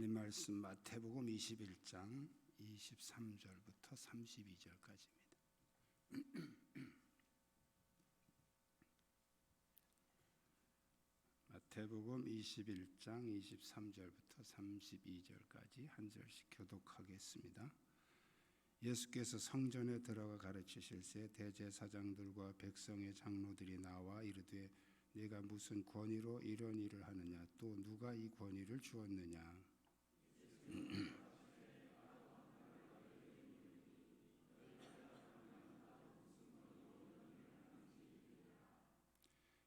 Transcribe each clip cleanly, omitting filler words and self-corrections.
하나님 말씀 마태복음 21장 23절부터 32절까지입니다. 마태복음 21장 23절부터 32절까지 한 절씩 교독하겠습니다. 예수께서 성전에 들어가 가르치실새 대제사장들과 백성의 장로들이 나와 이르되 네가 무슨 권위로 이런 일을 하느냐? 또 누가 이 권위를 주었느냐?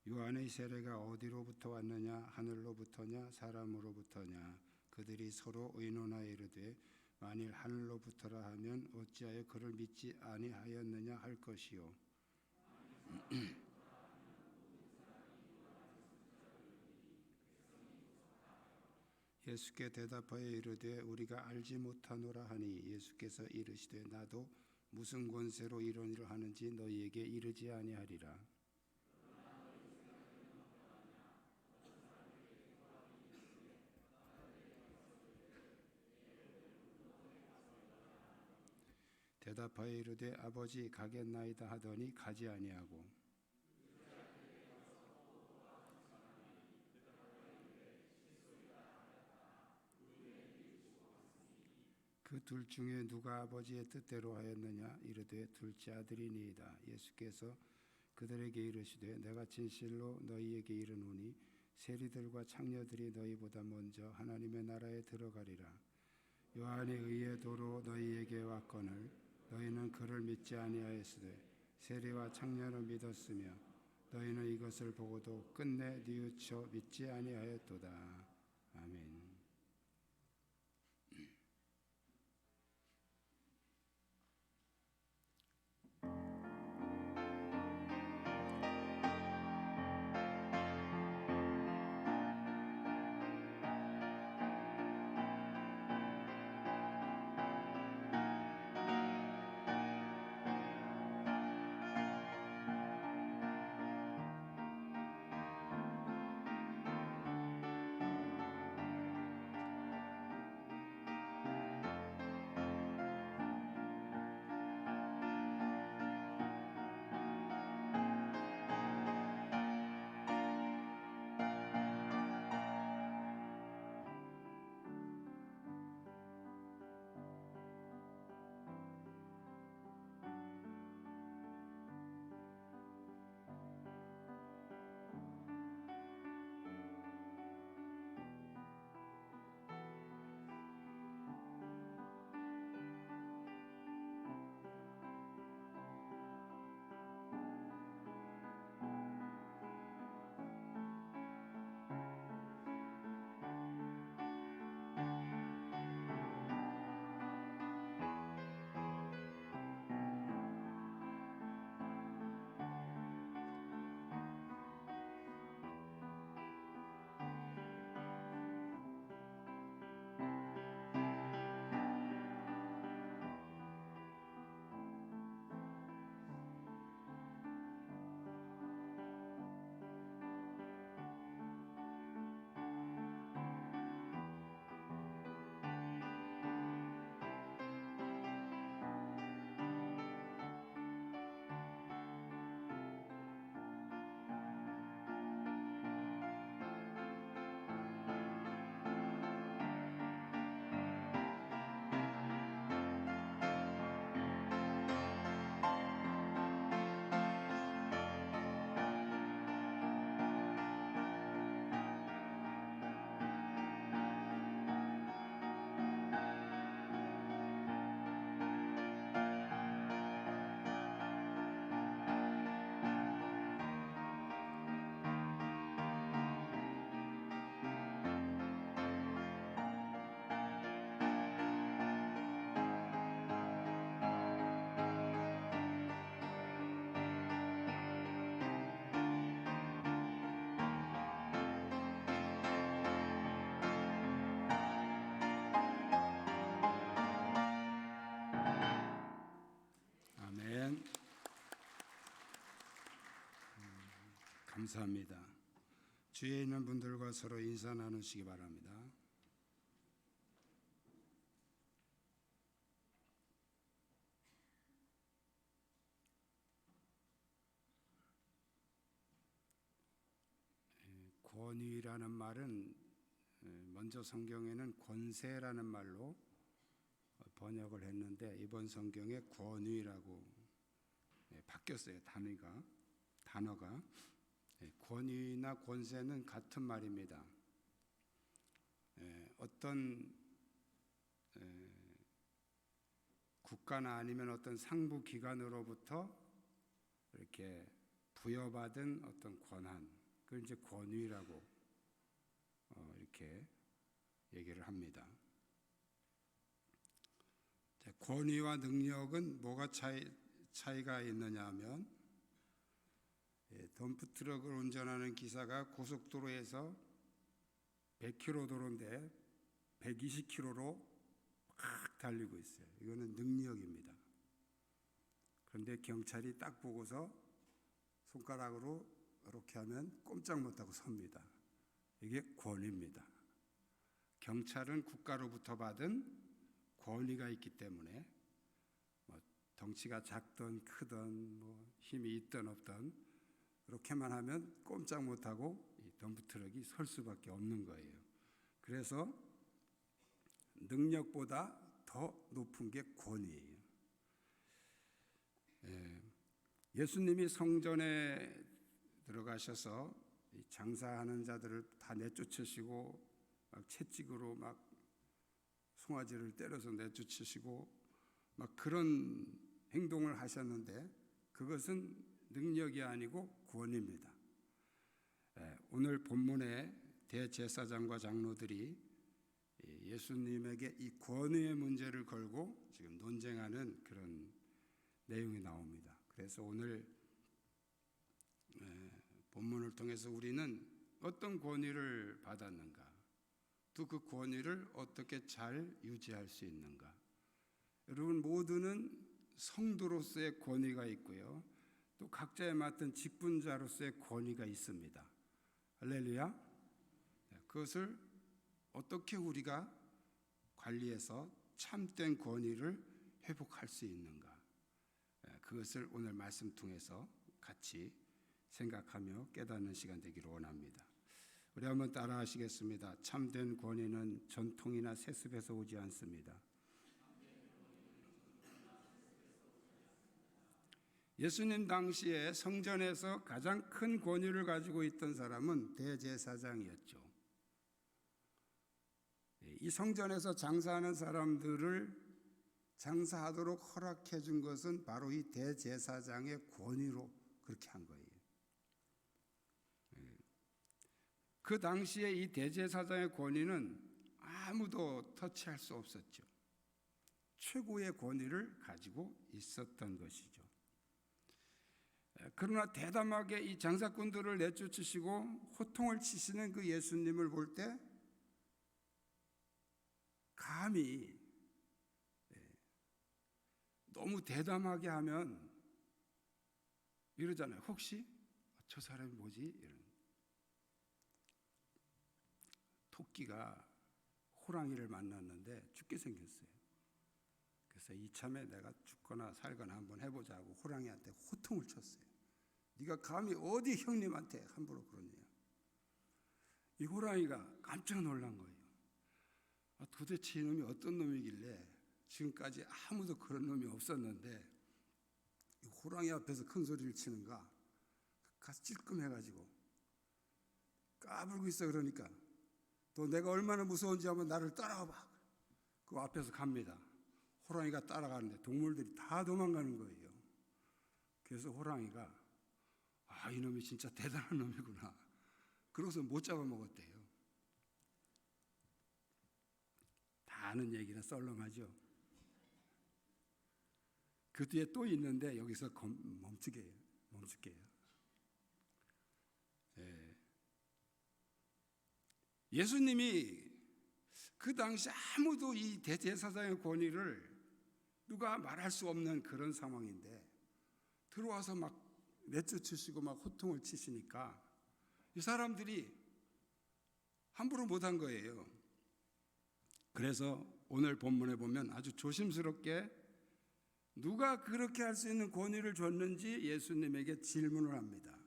요한의 세례가 어디로부터 왔느냐? 하늘로부터냐? 사람으로부터냐? 그들이 서로 의논하여 이르되 만일 하늘로부터라 하면 어찌하여 그를 믿지 아니하였느냐 할 것이요. 예수께 대답하여 이르되 우리가 알지 못하노라 하니 예수께서 이르시되 나도 무슨 권세로 이런 일을 하는지 너희에게 이르지 아니하리라. 대답하여 이르되 아버지 가겠나이다 하더니 가지 아니하고 그 둘 중에 누가 아버지의 뜻대로 하였느냐? 이르되 둘째 아들이니이다. 예수께서 그들에게 이르시되 내가 진실로 너희에게 이르노니 세리들과 창녀들이 너희보다 먼저 하나님의 나라에 들어가리라. 요한에 의해 도로 너희에게 왔거늘 너희는 그를 믿지 아니하였으되 세리와 창녀는 믿었으며 너희는 이것을 보고도 끝내 뉘우쳐 믿지 아니하였도다. 아멘. 아멘. 감사합니다. 주위에 있는 분들과 서로 인사 나누시기 바랍니다. 권위라는 말은 먼저 성경에는 권세라는 말로 번역을 했는데 이번 성경에 권위라고 바뀌었어요. 단어가. 권위나 권세는 같은 말입니다. 어떤 국가나 아니면 어떤 상부 기관으로부터 이렇게 부여받은 어떤 권한, 그걸 이제 권위라고 이렇게 얘기를 합니다. 권위와 능력은 뭐가 차이가 있느냐 하면 덤프트럭을 운전하는 기사가 고속도로에서 100km 도로인데 120km로 막 달리고 있어요. 이거는 능력입니다. 그런데 경찰이 딱 보고서 손가락으로 이렇게 하면 꼼짝 못하고 섭니다. 이게 권위입니다. 경찰은 국가로부터 받은 권위가 있기 때문에 덩치가 작든 크든 힘이 있든 없든 이렇게만 하면 꼼짝 못하고 이 덤프트럭이 설 수밖에 없는 거예요. 그래서 능력보다 더 높은 게 권위예요. 예수님이 성전에 들어가셔서 장사하는 자들을 다 내쫓으시고 막 채찍으로 막 송아지를 때려서 내쫓으시고 막 그런 행동을 하셨는데 그것은 능력이 아니고 권위입니다. 오늘 본문에 대제사장과 장로들이 예수님에게 이 권위의 문제를 걸고 지금 논쟁하는 그런 내용이 나옵니다. 그래서 오늘 본문을 통해서 우리는 어떤 권위를 받았는가, 또 그 권위를 어떻게 잘 유지할 수 있는가. 여러분 모두는 성도로서의 권위가 있고요, 또 각자에 맡은 직분자로서의 권위가 있습니다. 할렐루야. 그것을 어떻게 우리가 관리해서 참된 권위를 회복할 수 있는가, 그것을 오늘 말씀 통해서 같이 생각하며 깨닫는 시간 되기를 원합니다. 우리 한번 따라 하시겠습니다. 참된 권위는 전통이나 세습에서 오지 않습니다. 예수님 당시에 성전에서 가장 큰 권위를 가지고 있던 사람은 대제사장이었죠. 이 성전에서 장사하는 사람들을 장사하도록 허락해 준 것은 바로 이 대제사장의 권위로 그렇게 한 거예요. 그 당시에 이 대제사장의 권위는 아무도 터치할 수 없었죠. 최고의 권위를 가지고 있었던 것이죠. 그러나 대담하게 이 장사꾼들을 내쫓으시고 호통을 치시는 그 예수님을 볼 때 감히 너무 대담하게 하면 이러잖아요. 혹시 저 사람이 뭐지? 이런. 토끼가 호랑이를 만났는데 죽게 생겼어요. 그래서 이참에 내가 죽거나 살거나 한번 해보자 하고 호랑이한테 호통을 쳤어요. 네가 감히 어디 형님한테 함부로 그러냐. 이 호랑이가 깜짝 놀란 거예요. 도대체 이놈이 어떤 놈이길래 지금까지 아무도 그런 놈이 없었는데 이 호랑이 앞에서 큰 소리를 치는가. 가서 찔끔해가지고 까불고 있어. 그러니까 또 내가 얼마나 무서운지 한번 나를 따라와봐. 그 앞에서 갑니다. 호랑이가 따라가는데 동물들이 다 도망가는 거예요. 그래서 호랑이가 이놈이 진짜 대단한 놈이구나. 그러고서 못 잡아먹었대요. 다 아는 얘기라 썰렁하죠. 그 뒤에 또 있는데 여기서 멈출게요. 예수님이 그 당시 아무도 이 대제사장의 권위를 누가 말할 수 없는 그런 상황인데 들어와서 막 내쫓으시고 막 호통을 치시니까 이 사람들이 함부로 못한 거예요. 그래서 오늘 본문에 보면 아주 조심스럽게 누가 그렇게 할 수 있는 권위를 줬는지 예수님에게 질문을 합니다.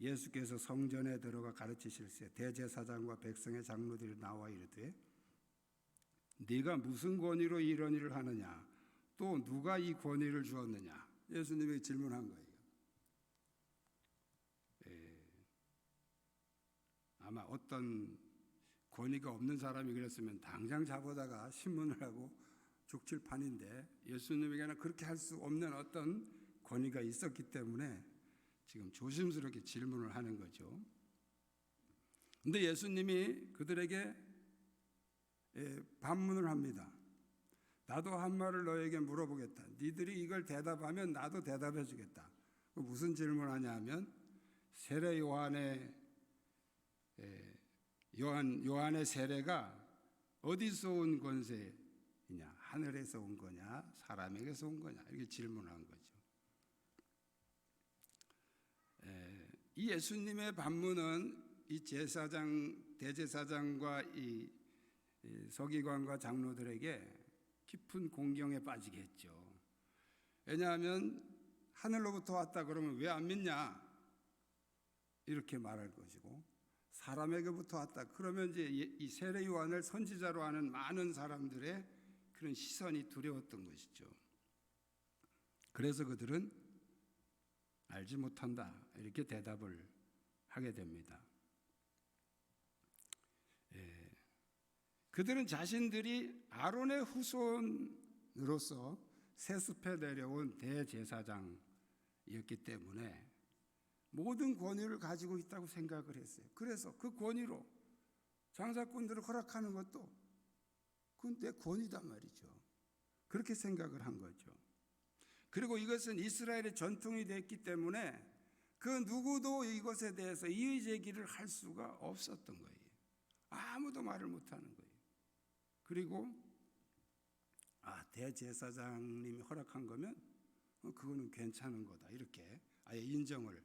예수께서 성전에 들어가 가르치실세 대제사장과 백성의 장로들이 나와 이르되 네가 무슨 권위로 이런 일을 하느냐, 또 누가 이 권위를 주었느냐. 예수님이 질문한 거예요. 아마 어떤 권위가 없는 사람이 그랬으면 당장 잡아다가 신문을 하고 죽칠 판인데, 예수님에게는 그렇게 할 수 없는 어떤 권위가 있었기 때문에 지금 조심스럽게 질문을 하는 거죠. 근데 예수님이 그들에게 반문을 합니다. 나도 한 말을 너에게 물어보겠다. 니들이 이걸 대답하면 나도 대답해 주겠다. 무슨 질문하냐 하면 세례 요한의 세례가 어디서 온 권세이냐, 하늘에서 온 거냐, 사람에게서 온 거냐, 이렇게 질문한 거죠. 이 예수님의 반문은 이 대제사장과 이 서기관과 장로들에게 깊은 공경에 빠지게 했죠. 왜냐하면 하늘로부터 왔다 그러면 왜 안 믿냐, 이렇게 말할 것이고, 사람에게부터 왔다 그러면 이제 이 세례 요한을 선지자로 하는 많은 사람들의 그런 시선이 두려웠던 것이죠. 그래서 그들은 알지 못한다, 이렇게 대답을 하게 됩니다. 그들은 자신들이 아론의 후손으로서 세습해 내려온 대제사장이었기 때문에 모든 권위를 가지고 있다고 생각을 했어요. 그래서 그 권위로 장사꾼들을 허락하는 것도 그건 내 권위단 말이죠. 그렇게 생각을 한 거죠. 그리고 이것은 이스라엘의 전통이 됐기 때문에 그 누구도 이것에 대해서 이의 제기를 할 수가 없었던 거예요. 아무도 말을 못하는 거예요. 그리고 대제사장님이 허락한 거면 그거는 괜찮은 거다, 이렇게 아예 인정을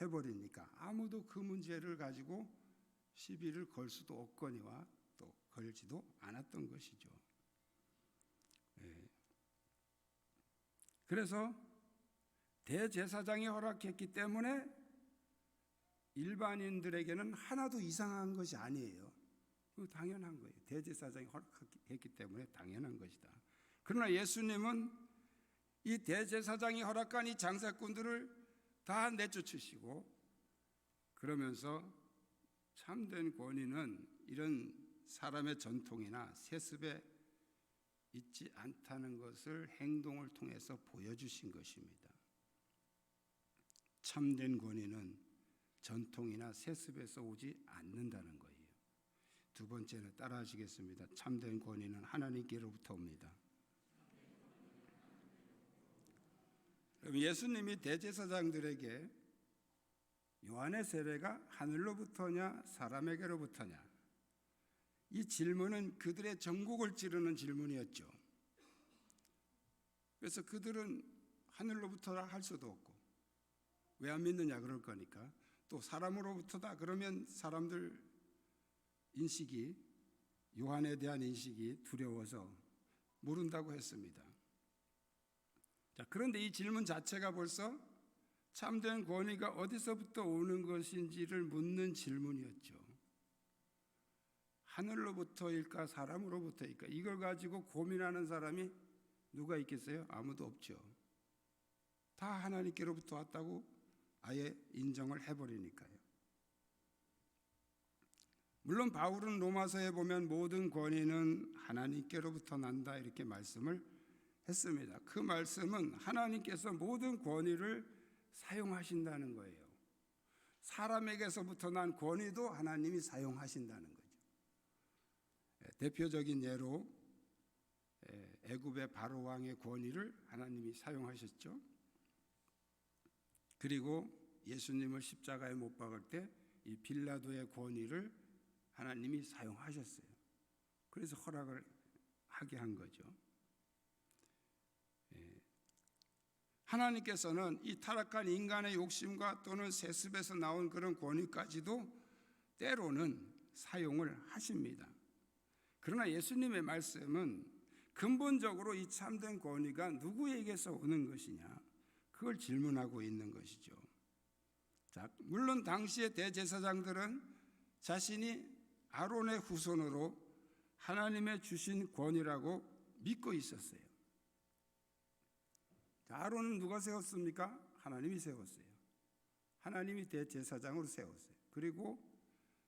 해버리니까 아무도 그 문제를 가지고 시비를 걸 수도 없거니와 또 걸지도 않았던 것이죠. 그래서 대제사장이 허락했기 때문에 일반인들에게는 하나도 이상한 것이 아니에요. 당연한 거예요. 대제사장이 허락했기 때문에 당연한 것이다. 그러나 예수님은 이 대제사장이 허락한 이 장사꾼들을 다 내쫓으시고, 그러면서 참된 권위는 이런 사람의 전통이나 세습에 있지 않다는 것을 행동을 통해서 보여주신 것입니다. 참된 권위는 전통이나 세습에서 오지 않는다는 거예요. 두 번째는 따라하시겠습니다. 참된 권위는 하나님께로부터 옵니다. 예수님이 대제사장들에게 요한의 세례가 하늘로부터냐 사람에게로부터냐, 이 질문은 그들의 전곡을 찌르는 질문이었죠. 그래서 그들은 하늘로부터라 할 수도 없고, 왜 안 믿느냐 그럴 거니까, 또 사람으로부터다 그러면 사람들 인식이, 요한에 대한 인식이 두려워서 모른다고 했습니다. 그런데 이 질문 자체가 벌써 참된 권위가 어디서부터 오는 것인지를 묻는 질문이었죠. 하늘로부터일까 사람으로부터일까, 이걸 가지고 고민하는 사람이 누가 있겠어요? 아무도 없죠. 다 하나님께로부터 왔다고 아예 인정을 해버리니까요. 물론 바울은 로마서에 보면 모든 권위는 하나님께로부터 난다, 이렇게 말씀을 했습니다. 그 말씀은 하나님께서 모든 권위를 사용하신다는 거예요. 사람에게서부터 난 권위도 하나님이 사용하신다는 거죠. 대표적인 예로 애굽의 바로 왕의 권위를 하나님이 사용하셨죠. 그리고 예수님을 십자가에 못 박을 때 이 빌라도의 권위를 하나님이 사용하셨어요. 그래서 허락을 하게 한 거죠. 하나님께서는 이 타락한 인간의 욕심과 또는 세습에서 나온 그런 권위까지도 때로는 사용을 하십니다. 그러나 예수님의 말씀은 근본적으로 이 참된 권위가 누구에게서 오는 것이냐, 그걸 질문하고 있는 것이죠. 자, 물론 당시의 대제사장들은 자신이 아론의 후손으로 하나님의 주신 권위라고 믿고 있었어요. 아론은 누가 세웠습니까? 하나님이 세웠어요. 하나님이 대제사장으로 세웠어요. 그리고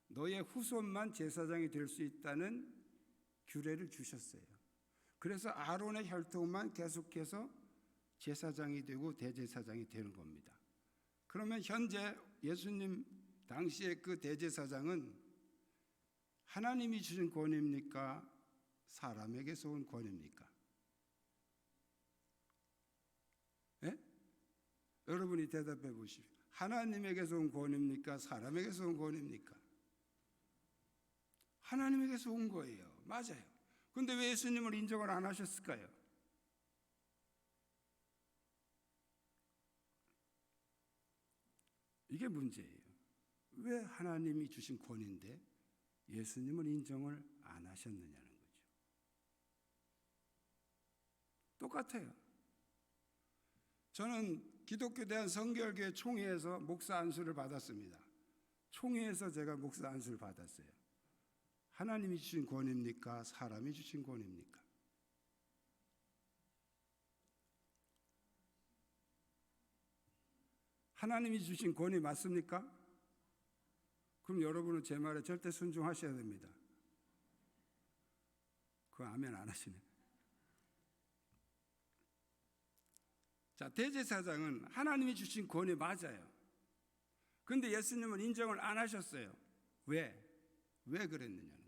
너의 후손만 제사장이 될 수 있다는 규례를 주셨어요. 그래서 아론의 혈통만 계속해서 제사장이 되고 대제사장이 되는 겁니다. 그러면 현재 예수님 당시의 그 대제사장은 하나님이 주신 권위입니까? 사람에게서 온 권위입니까? 예? 여러분이 대답해 보십시오. 하나님에게서 온 권위입니까? 사람에게서 온 권위입니까? 하나님에게서 온 거예요. 맞아요. 그런데 왜 예수님을 인정을 안 하셨을까요? 이게 문제예요. 왜 하나님이 주신 권위인데 예수님을 인정을 안 하셨느냐는 거죠. 똑같아요. 저는 기독교 대한성결교회 총회에서 목사 안수를 받았습니다. 총회에서 제가 목사 안수를 받았어요. 하나님이 주신 권위입니까? 사람이 주신 권위입니까? 하나님이 주신 권위 맞습니까? 그럼 여러분은 제 말에 절대 순종하셔야 됩니다. 그거 아멘 안 하시네. 자, 대제사장은 하나님이 주신 권위 맞아요. 그런데 예수님은 인정을 안 하셨어요. 왜? 왜 그랬느냐는 거예요.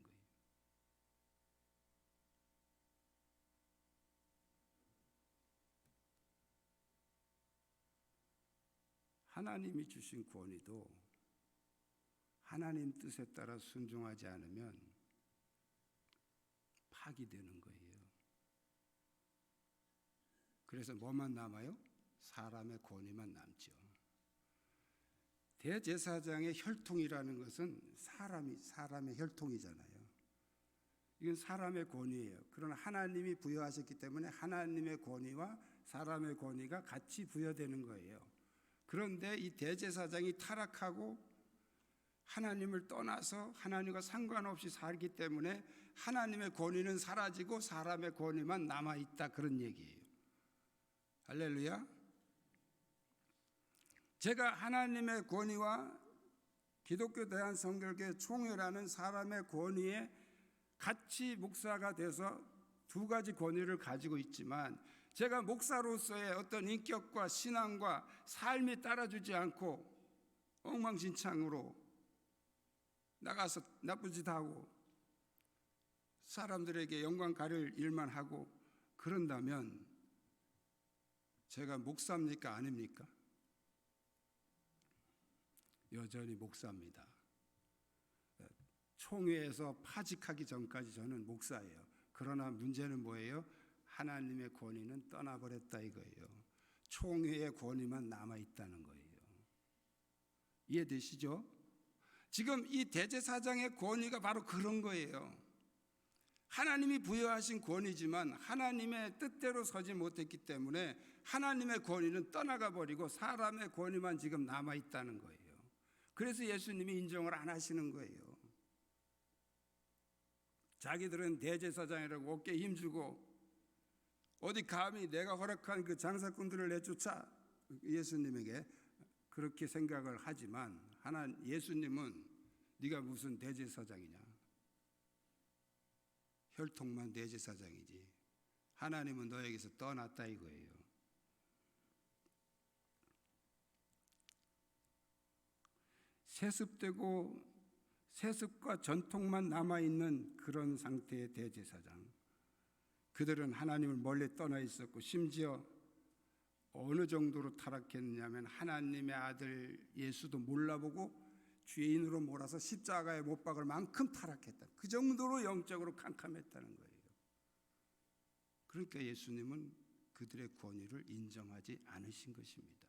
하나님이 주신 권위도 하나님 뜻에 따라 순종하지 않으면 파기되는 거예요. 그래서 뭐만 남아요? 사람의 권위만 남죠. 대제사장의 혈통이라는 것은 사람의 혈통이잖아요. 이건 사람의 권위예요. 그러나 하나님이 부여하셨기 때문에 하나님의 권위와 사람의 권위가 같이 부여되는 거예요. 그런데 이 대제사장이 타락하고 하나님을 떠나서 하나님과 상관없이 살기 때문에 하나님의 권위는 사라지고 사람의 권위만 남아있다, 그런 얘기예요. 할렐루야. 제가 하나님의 권위와 기독교 대한성결교회 총회라는 사람의 권위에 같이 목사가 돼서 두 가지 권위를 가지고 있지만, 제가 목사로서의 어떤 인격과 신앙과 삶이 따라주지 않고 엉망진창으로 나가서 나쁜 짓 하고 사람들에게 영광 가릴 일만 하고 그런다면 제가 목사입니까? 아닙니까? 여전히 목사입니다. 총회에서 파직하기 전까지 저는 목사예요. 그러나 문제는 뭐예요? 하나님의 권위는 떠나버렸다 이거예요. 총회의 권위만 남아있다는 거예요. 이해되시죠? 지금 이 대제사장의 권위가 바로 그런 거예요. 하나님이 부여하신 권위지만 하나님의 뜻대로 서지 못했기 때문에 하나님의 권위는 떠나가 버리고 사람의 권위만 지금 남아있다는 거예요. 그래서 예수님이 인정을 안 하시는 거예요. 자기들은 대제사장이라고 어깨에 힘주고 어디 감히 내가 허락한 그 장사꾼들을 내쫓아, 예수님에게 그렇게 생각을 하지만 예수님은 네가 무슨 대제사장이냐, 혈통만 대제사장이지 하나님은 너에게서 떠났다 이거예요. 세습되고 세습과 전통만 남아있는 그런 상태의 대제사장, 그들은 하나님을 멀리 떠나 있었고 심지어 어느 정도로 타락했느냐면 하나님의 아들 예수도 몰라보고 죄인으로 몰아서 십자가에 못 박을 만큼 타락했다. 그 정도로 영적으로 캄캄했다는 거예요. 그러니까 예수님은 그들의 권위를 인정하지 않으신 것입니다.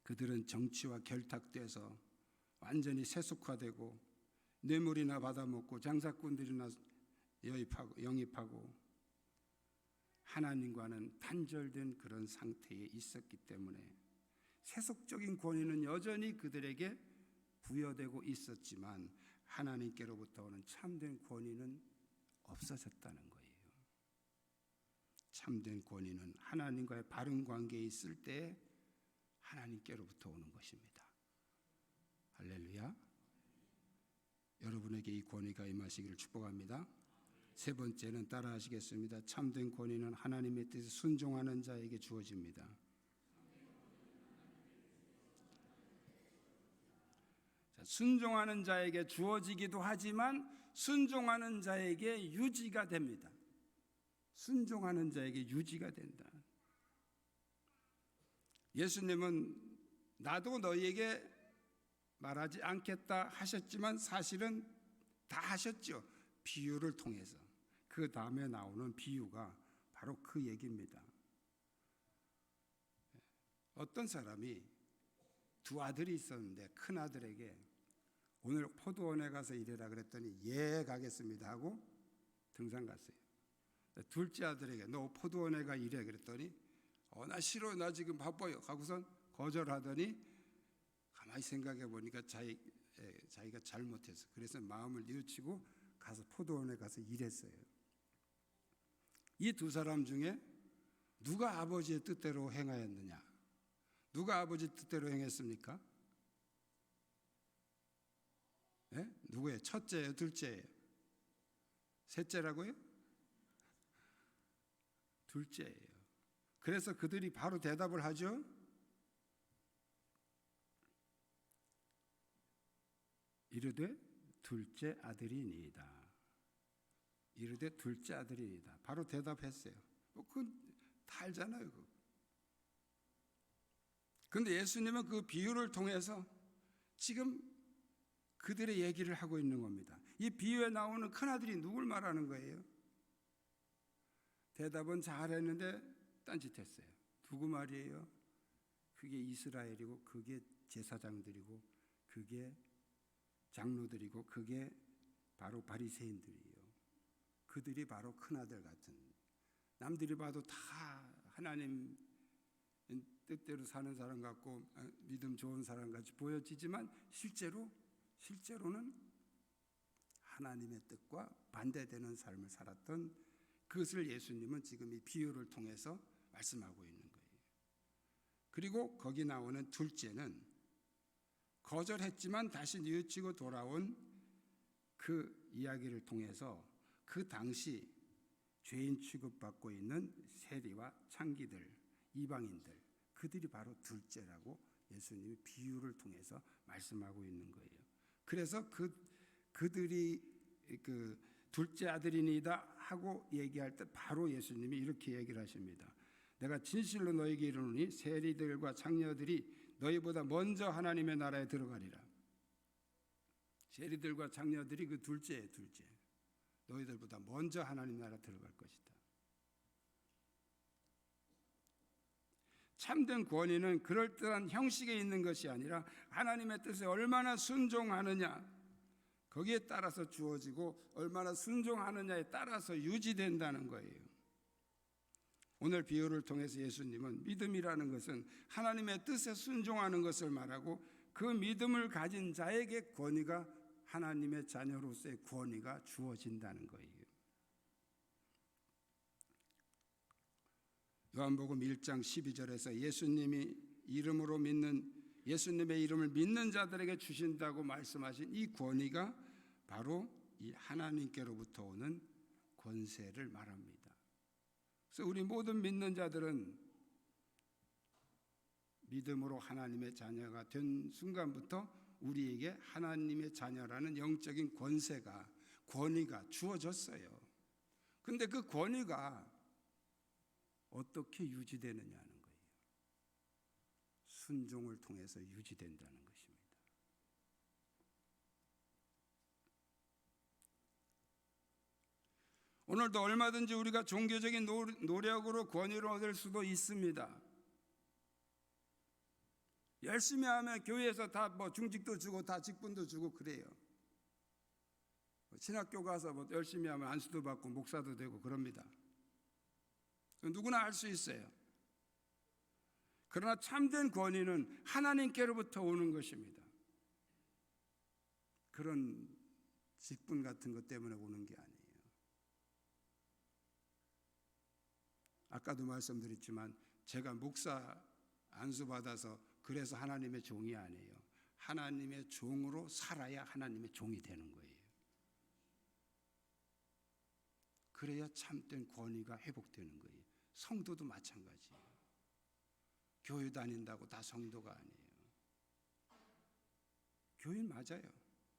그들은 정치와 결탁돼서 완전히 세속화되고 뇌물이나 받아먹고 장사꾼들이나 영입하고 하나님과는 단절된 그런 상태에 있었기 때문에 세속적인 권위는 여전히 그들에게 부여되고 있었지만 하나님께로부터 오는 참된 권위는 없어졌다는 거예요. 참된 권위는 하나님과의 바른 관계에 있을 때 하나님께로부터 오는 것입니다. 할렐루야. 여러분에게 이 권위가 임하시기를 축복합니다. 세 번째는 따라하시겠습니다. 참된 권위는 하나님의 뜻에 순종하는 자에게 주어집니다. 순종하는 자에게 주어지기도 하지만 순종하는 자에게 유지가 됩니다. 순종하는 자에게 유지가 된다. 예수님은 나도 너희에게 말하지 않겠다 하셨지만 사실은 다 하셨죠. 비유를 통해서. 그 다음에 나오는 비유가 바로 그 얘기입니다. 어떤 사람이 두 아들이 있었는데 큰 아들에게 오늘 포도원에 가서 일해라 그랬더니 예 가겠습니다 하고 등산 갔어요. 둘째 아들에게 너 포도원에 가 일해 그랬더니 나 싫어 나 지금 바빠요 하고선 거절하더니 가만히 생각해 보니까 자기가 잘못했어. 그래서 마음을 뉘우치고 가서 포도원에 가서 일했어요. 이 두 사람 중에 누가 아버지의 뜻대로 행하였느냐? 누가 아버지 뜻대로 행했습니까? 네? 누구예요? 첫째예요? 둘째예요? 셋째라고요? 둘째예요. 그래서 그들이 바로 대답을 하죠. 이르되 둘째 아들이니이다. 이르되 둘째 아들이니이다. 바로 대답했어요. 그건 다 알잖아요. 그런데 예수님은 그 비유를 통해서 지금 그들의 얘기를 하고 있는 겁니다. 이 비유에 나오는 큰아들이 누굴 말하는 거예요? 대답은 잘했는데 딴짓했어요. 누구 말이에요? 그게 이스라엘이고 그게 제사장들이고 그게 장로들이고 그게 바로 바리새인들이에요. 그들이 바로 큰아들 같은, 남들이 봐도 다 하나님 뜻대로 사는 사람 같고 믿음 좋은 사람 같이 보여지지만 실제로는 하나님의 뜻과 반대되는 삶을 살았던 그것을 예수님은 지금 이 비유를 통해서 말씀하고 있는 거예요. 그리고 거기 나오는 둘째는 거절했지만 다시 뉘우치고 돌아온 그 이야기를 통해서 그 당시 죄인 취급받고 있는 세리와 창기들, 이방인들, 그들이 바로 둘째라고 예수님이 비유를 통해서 말씀하고 있는 거예요. 그래서 그들이 그 둘째 아들이니이다 하고 얘기할 때 바로 예수님이 이렇게 얘기를 하십니다. 내가 진실로 너에게 이르노니 세리들과 장녀들이 너희보다 먼저 하나님의 나라에 들어가리라. 세리들과 장녀들이 그 둘째예요. 둘째. 너희들보다 먼저 하나님 나라 들어갈 것이다. 참된 권위는 그럴듯한 형식에 있는 것이 아니라 하나님의 뜻에 얼마나 순종하느냐, 거기에 따라서 주어지고 얼마나 순종하느냐에 따라서 유지된다는 거예요. 오늘 비유를 통해서 예수님은 믿음이라는 것은 하나님의 뜻에 순종하는 것을 말하고 그 믿음을 가진 자에게 권위가, 하나님의 자녀로서의 권위가 주어진다는 거예요. 요한복음 1장 12절에서 예수님의 이름을 믿는 자들에게 주신다고 말씀하신 이 권위가 바로 이 하나님께로부터 오는 권세를 말합니다. 그래서 우리 모든 믿는 자들은 믿음으로 하나님의 자녀가 된 순간부터 우리에게 하나님의 자녀라는 영적인 권위가 주어졌어요. 그런데 그 권위가 어떻게 유지되느냐는 거예요. 순종을 통해서 유지된다는 것입니다. 오늘도 얼마든지 우리가 종교적인 노력으로 권위를 얻을 수도 있습니다. 열심히 하면 교회에서 다 중직도 주고 다 직분도 주고 그래요. 신학교 가서 열심히 하면 안수도 받고 목사도 되고 그럽니다. 누구나 할 수 있어요. 그러나 참된 권위는 하나님께로부터 오는 것입니다. 그런 직분 같은 것 때문에 오는 게 아니에요. 아까도 말씀드렸지만 제가 목사 안수받아서 그래서 하나님의 종이 아니에요. 하나님의 종으로 살아야 하나님의 종이 되는 거예요. 그래야 참된 권위가 회복되는 거예요. 성도도 마찬가지예요. 교회 다닌다고 다 성도가 아니에요. 교인 맞아요.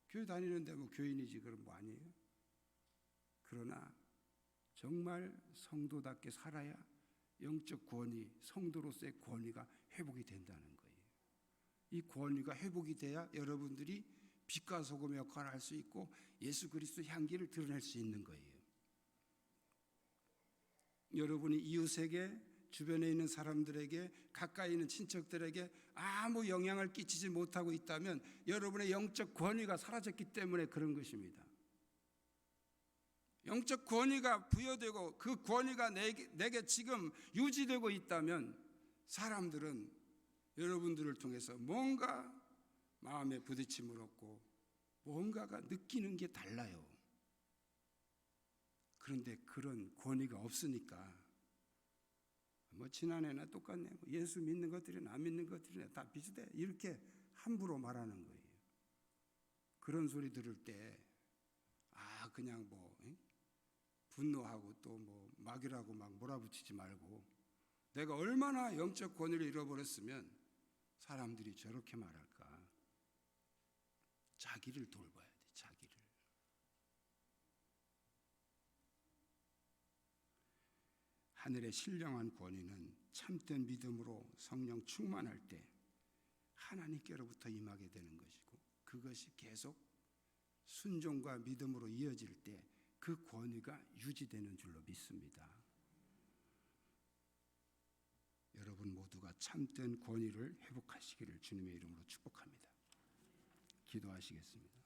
교회 다니는데 뭐 교인이지 그럼 뭐 아니에요? 그러나 정말 성도답게 살아야 영적 권위, 성도로서의 권위가 회복이 된다는 거예요. 이 권위가 회복이 돼야 여러분들이 빛과 소금의 역할을 할 수 있고 예수 그리스도의 향기를 드러낼 수 있는 거예요. 여러분이 이웃에게, 주변에 있는 사람들에게, 가까이 있는 친척들에게 아무 영향을 끼치지 못하고 있다면 여러분의 영적 권위가 사라졌기 때문에 그런 것입니다. 영적 권위가 부여되고 그 권위가 내게 지금 유지되고 있다면 사람들은 여러분들을 통해서 뭔가 마음에 부딪힘을 얻고 뭔가가 느끼는 게 달라요. 그런데 그런 권위가 없으니까 뭐 지난해나 똑같네, 뭐 예수 믿는 것들이나 안 믿는 것들이나 다 비슷해, 이렇게 함부로 말하는 거예요. 그런 소리 들을 때 그냥 뭐 분노하고 또 뭐 막이라고 막 몰아붙이지 말고, 내가 얼마나 영적 권위를 잃어버렸으면 사람들이 저렇게 말할까. 자기를 돌봐야 돼, 자기를. 하늘의 신령한 권위는 참된 믿음으로 성령 충만할 때 하나님께로부터 임하게 되는 것이고, 그것이 계속 순종과 믿음으로 이어질 때 그 권위가 유지되는 줄로 믿습니다. 여러분 모두가 참된 권위를 회복하시기를 주님의 이름으로 축복합니다. 기도하시겠습니다.